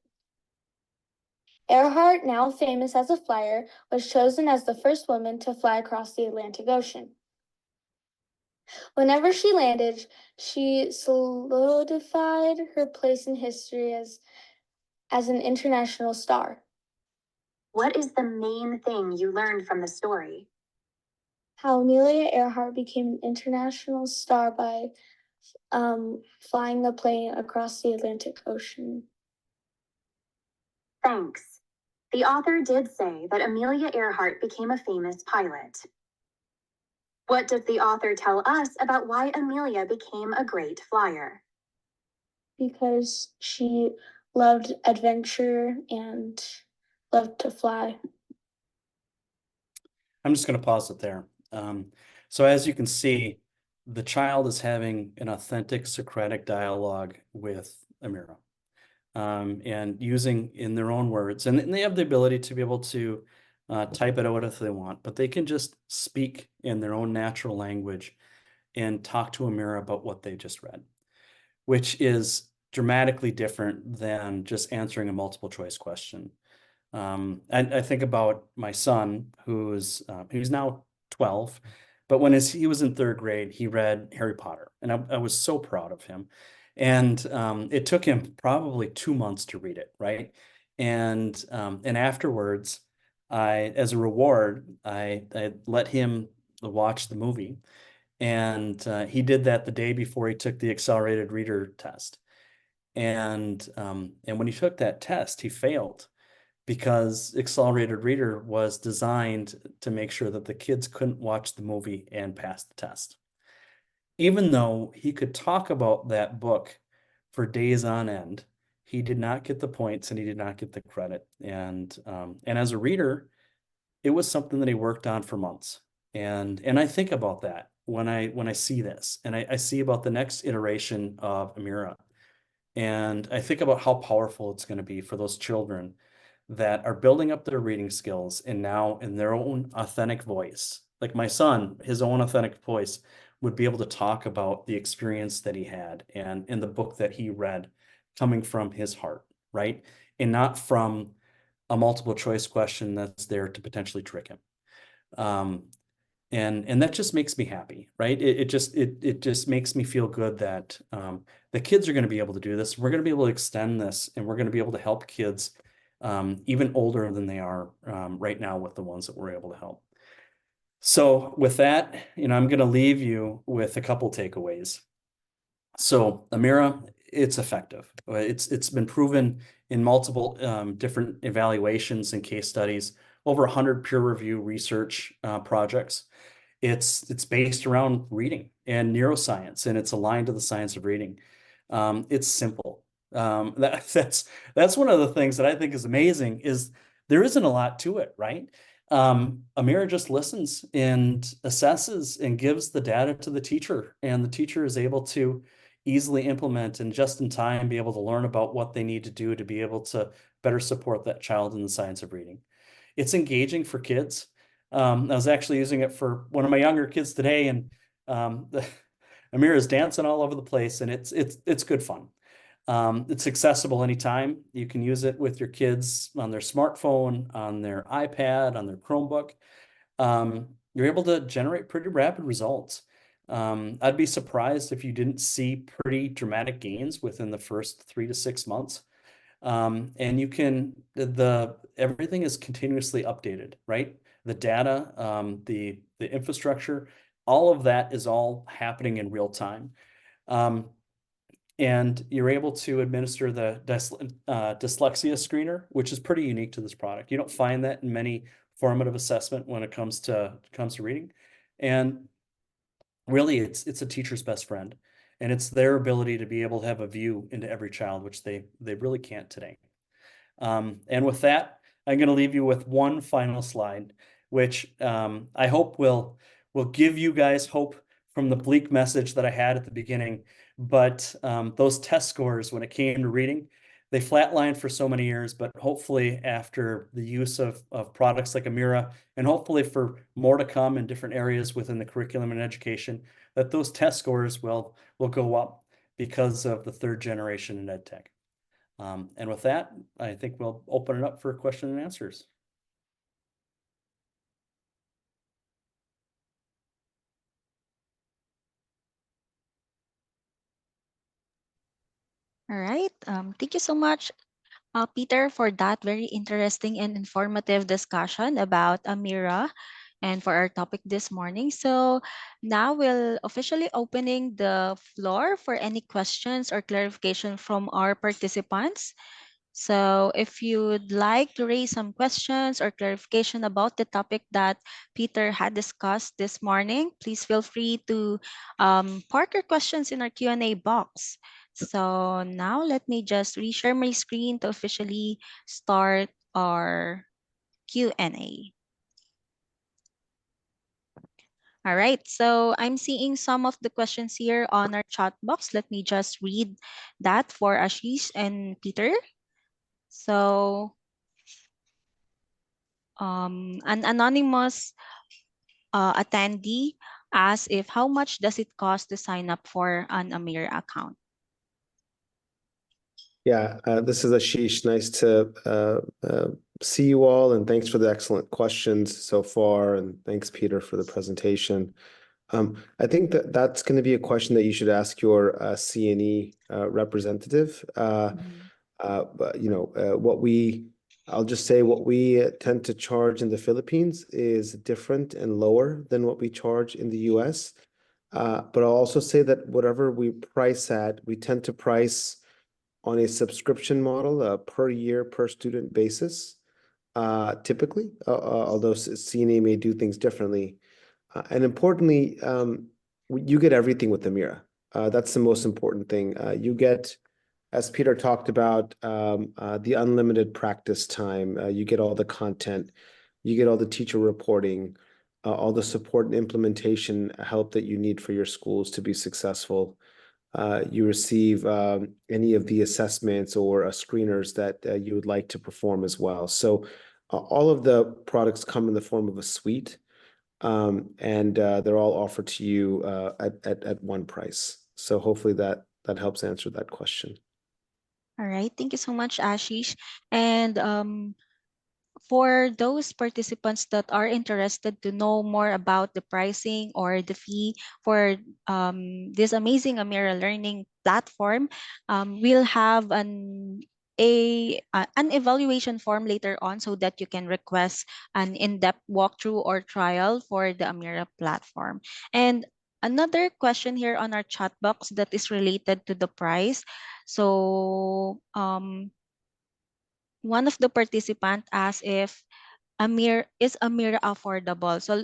Earhart, now famous as a flyer, was chosen as the first woman to fly across the Atlantic Ocean. Whenever she landed, she solidified her place in history as an international star. What is the main thing you learned from the story? How Amelia Earhart became an international star by flying the plane across the Atlantic Ocean. Thanks. The author did say that Amelia Earhart became a famous pilot. What does the author tell us about why Amelia became a great flyer? Because she loved adventure and loved to fly. I'm just going to pause it there. So as you can see, the child is having an authentic Socratic dialogue with Amira, and using in their own words, and they have the ability to be able to type it out if they want, but they can just speak in their own natural language and talk to Amira about what they just read, which is dramatically different than just answering a multiple choice question. I think about my son, who's now 12, but when he was in third grade, he read Harry Potter, and I was so proud of him. And it took him probably 2 months to read it, right? And afterwards, as a reward, I let him watch the movie, and he did that the day before he took the accelerated reader test. And when he took that test, he failed, because accelerated reader was designed to make sure that the kids couldn't watch the movie and pass the test. Even though he could talk about that book for days on end, he did not get the points and he did not get the credit. And as a reader, it was something that he worked on for months. And I think about that when I see this, and I see about the next iteration of Amira. And I think about how powerful it's going to be for those children that are building up their reading skills, and now in their own authentic voice, like my son, his own authentic voice, would be able to talk about the experience that he had and in the book that he read, coming from his heart, right? And not from a multiple choice question that's there to potentially trick him. And that just makes me happy, right? It just makes me feel good that the kids are going to be able to do this. We're going to be able to extend this, and we're going to be able to help kids even older than they are right now with the ones that we're able to help. So with that, I'm going to leave you with a couple takeaways. So Amira, it's effective. It's been proven in multiple different evaluations and case studies, over 100 peer review research projects. It's based around reading and neuroscience, and it's aligned to the science of reading. It's simple. That's one of the things that I think is amazing, is there isn't a lot to it, right? Amira just listens and assesses and gives the data to the teacher, and the teacher is able to easily implement and just in time be able to learn about what they need to do to be able to better support that child in the science of reading. It's engaging for kids. I was actually using it for one of my younger kids today, and Amira is dancing all over the place, and it's good fun. It's accessible anytime. You can use it with your kids on their smartphone, on their iPad, on their Chromebook. You're able to generate pretty rapid results. I'd be surprised if you didn't see pretty dramatic gains within the first 3 to 6 months. And you can, everything is continuously updated, right? The data, the infrastructure, all of that is all happening in real time. And you're able to administer the dyslexia screener, which is pretty unique to this product. You don't find that in many formative assessment when it comes to reading. And really, it's a teacher's best friend, and it's their ability to be able to have a view into every child, which they really can't today. And with that, I'm going to leave you with one final slide, which I hope will give you guys hope from the bleak message that I had at the beginning. But those test scores, when it came to reading, they flatlined for so many years, but hopefully after the use of products like Amira, and hopefully for more to come in different areas within the curriculum and education, that those test scores will go up because of the third generation in ed tech. And with that, I think we'll open it up for question and answers. All right. Thank you so much, Peter, for that very interesting and informative discussion about Amira and for our topic this morning. So now we'll officially opening the floor for any questions or clarification from our participants. So if you'd like to raise some questions or clarification about the topic that Peter had discussed this morning, please feel free to park your questions in our Q&A box. So now let me just reshare my screen to officially start our Q&A. All right, so I'm seeing some of the questions here on our chat box. Let me just read that for Ashish and Peter. So an anonymous attendee asks if how much does it cost to sign up for an Amir account? Yeah, this is Ashish. Nice to see you all, and thanks for the excellent questions so far, and thanks, Peter, for the presentation. I think that that's going to be a question that you should ask your CNE representative. But I'll just say what we tend to charge in the Philippines is different and lower than what we charge in the US. But I'll also say that whatever we price at, we tend to price on a subscription model, per year, per student basis, typically, although CNA may do things differently. And importantly, you get everything with Amira. That's the most important thing. You get, as Peter talked about, the unlimited practice time. You get all the content. You get all the teacher reporting, all the support and implementation help that you need for your schools to be successful. You receive any of the assessments or screeners that you would like to perform as well. So all of the products come in the form of a suite, and they're all offered to you at one price. So hopefully that helps answer that question. All right, thank you so much, Ashish. And for those participants that are interested to know more about the pricing or the fee for this amazing Amira Learning platform, we'll have an evaluation form later on so that you can request an in-depth walkthrough or trial for the Amira platform. And another question here on our chat box that is related to the price. So one of the participants asked if is Amira affordable? So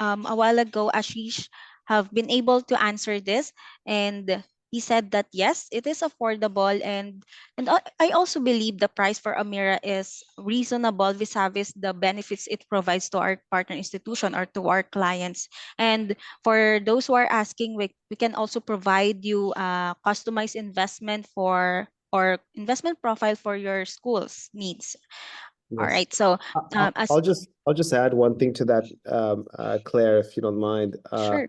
a while ago, Ashish have been able to answer this, and he said that yes, it is affordable, and I also believe the price for Amira is reasonable vis-a-vis the benefits it provides to our partner institution or to our clients. And for those who are asking, we can also provide you a customized investment for or investment profile for your school's needs. All Yes. right, so I'll just add one thing to that, Claire, if you don't mind. sure.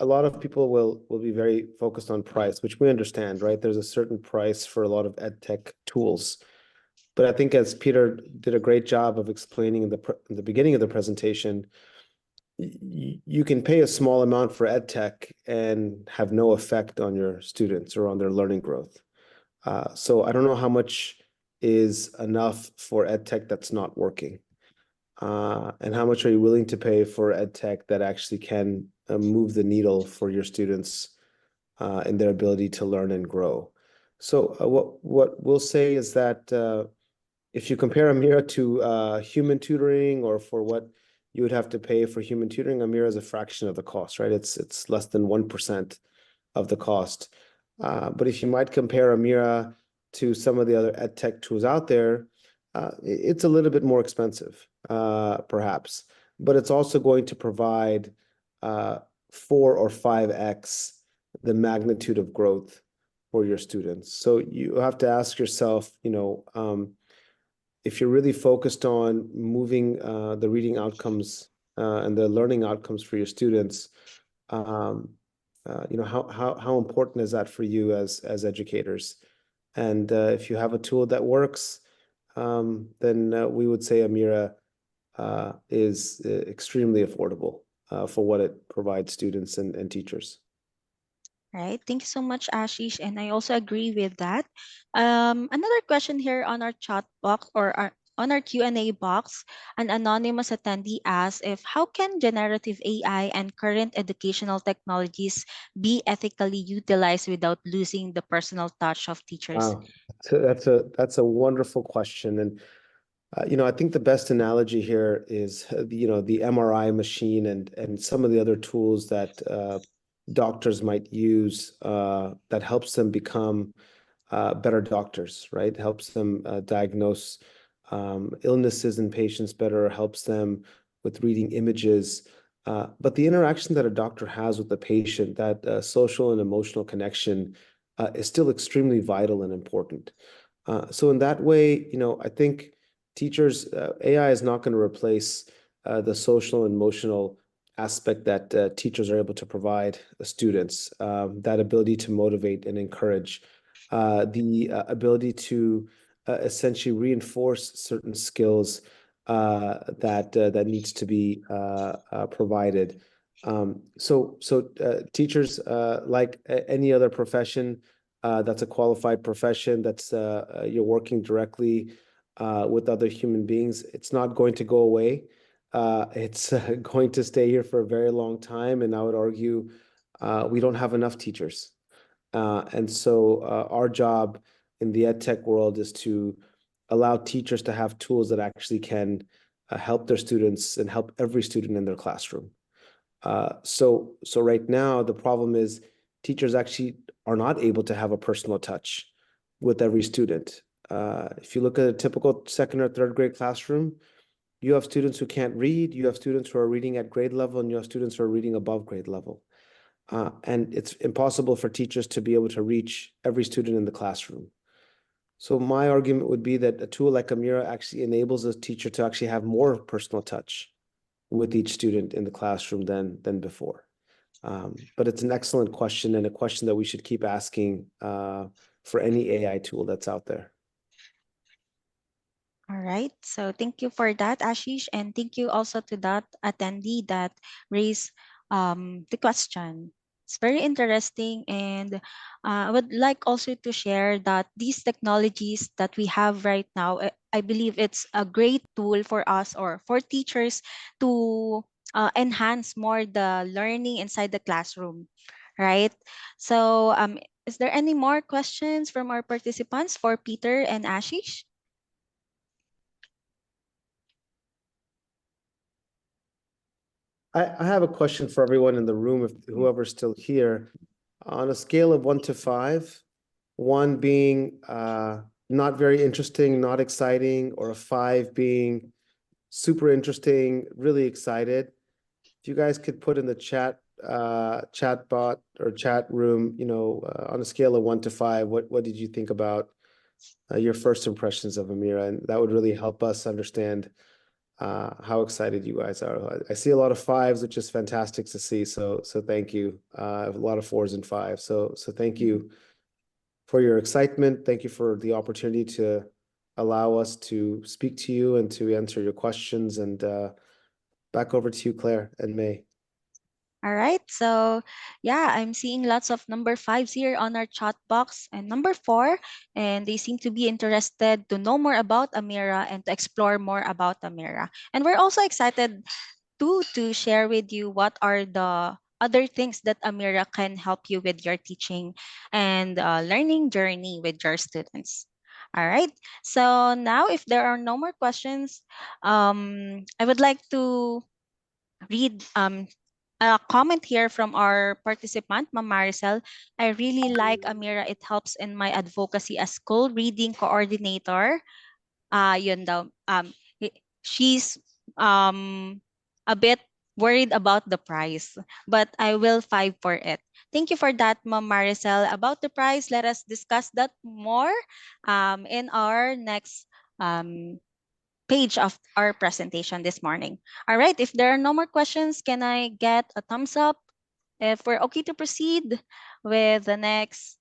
A lot of people will be very focused on price, which we understand, right? There's a certain price for a lot of ed tech tools. But I think as Peter did a great job of explaining in the beginning of the presentation, you can pay a small amount for ed tech and have no effect on your students or on their learning growth. So I don't know how much is enough for ed tech that's not working. And how much are you willing to pay for ed tech that actually can move the needle for your students in their ability to learn and grow? So what we'll say is that if you compare Amira to human tutoring, or for what you would have to pay for human tutoring, Amira is a fraction of the cost, right? It's less than 1% of the cost. But if you might compare Amira to some of the other ed tech tools out there, it's a little bit more expensive. perhaps, but it's also going to provide 4 or 5x the magnitude of growth for your students. So you have to ask yourself, if you're really focused on moving the reading outcomes and the learning outcomes for your students, how important is that for you as educators? And if you have a tool that works, then we would say Amira is extremely affordable for what it provides students and teachers. Right. Thank you so much, Ashish. And I also agree with that. Another question here on our chat box or on our Q&A box, an anonymous attendee asks if how can generative AI and current educational technologies be ethically utilized without losing the personal touch of teachers? Wow, that's a wonderful question, and I think the best analogy here is the MRI machine and some of the other tools that doctors might use that helps them become better doctors, right? Helps them diagnose illnesses in patients better, helps them with reading images. But the interaction that a doctor has with the patient, that social and emotional connection, is still extremely vital and important. So in that way, I think teachers, AI is not going to replace the social and emotional aspect that teachers are able to provide students, that ability to motivate and encourage, the ability to essentially reinforce certain skills that needs to be provided. So teachers, like any other profession, that's a qualified profession, that's you're working directly with other human beings. It's not going to go away. It's going to stay here for a very long time, and I would argue we don't have enough teachers. And so our job in the ed tech world is to allow teachers to have tools that actually can help their students and help every student in their classroom. So right now, the problem is teachers actually are not able to have a personal touch with every student. If you look at a typical second or third grade classroom, you have students who can't read, you have students who are reading at grade level, and you have students who are reading above grade level. And it's impossible for teachers to be able to reach every student in the classroom. So my argument would be that a tool like Amira actually enables a teacher to actually have more personal touch with each student in the classroom than before. But it's an excellent question and a question that we should keep asking for any AI tool that's out there. All right. So thank you for that, Ashish, and thank you also to that attendee that raised the question. It's very interesting, and I would like also to share that these technologies that we have right now, I believe it's a great tool for us or for teachers to enhance more the learning inside the classroom, right? So, is there any more questions from our participants for Peter and Ashish? I have a question for everyone in the room, if whoever's still here. On a scale of 1 to 5, 1 being not very interesting, not exciting, or a 5 being super interesting, really excited. If you guys could put in the chat bot or chat room, on a scale of 1 to 5, what did you think about your first impressions of Amira? And that would really help us understand how excited you guys are. I see a lot of 5s, which is fantastic to see. So thank you. A lot of 4s and 5s. So thank you for your excitement. Thank you for the opportunity to allow us to speak to you and to answer your questions. And back over to you, Claire and May. All right. So, yeah, I'm seeing lots of number 5s here on our chat box and number 4, and they seem to be interested to know more about Amira and to explore more about Amira. And we're also excited to share with you what are the other things that Amira can help you with your teaching and learning journey with your students. All right. So now, if there are no more questions, I would like to read a comment here from our participant, Ma'am Maricel. I really like Amira. It helps in my advocacy as school reading coordinator. Yun daw. She's a bit worried about the price, but I will fight for it. Thank you for that, Ma'am Maricel. About the price, let us discuss that more in our next um, page of our presentation this morning. All right, if there are no more questions, can I get a thumbs up if we're okay to proceed with the next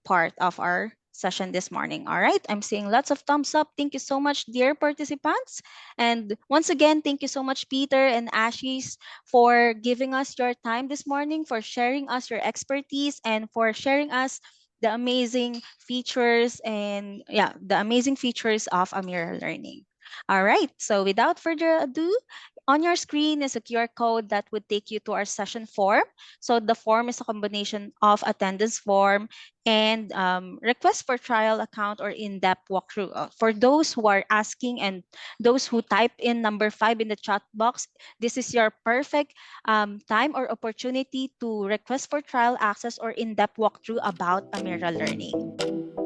part of our session this morning? All right, I'm seeing lots of thumbs up. Thank you so much, dear participants. And once again, thank you so much, Peter and Ashish, for giving us your time this morning, for sharing us your expertise, and for sharing us the amazing features and the amazing features of Amira Learning. All right, so without further ado, on your screen is a QR code that would take you to our session form. So the form is a combination of attendance form and request for trial account or in-depth walkthrough. For those who are asking and those who type in number 5 in the chat box, this is your perfect time or opportunity to request for trial access or in-depth walkthrough about Amira Learning.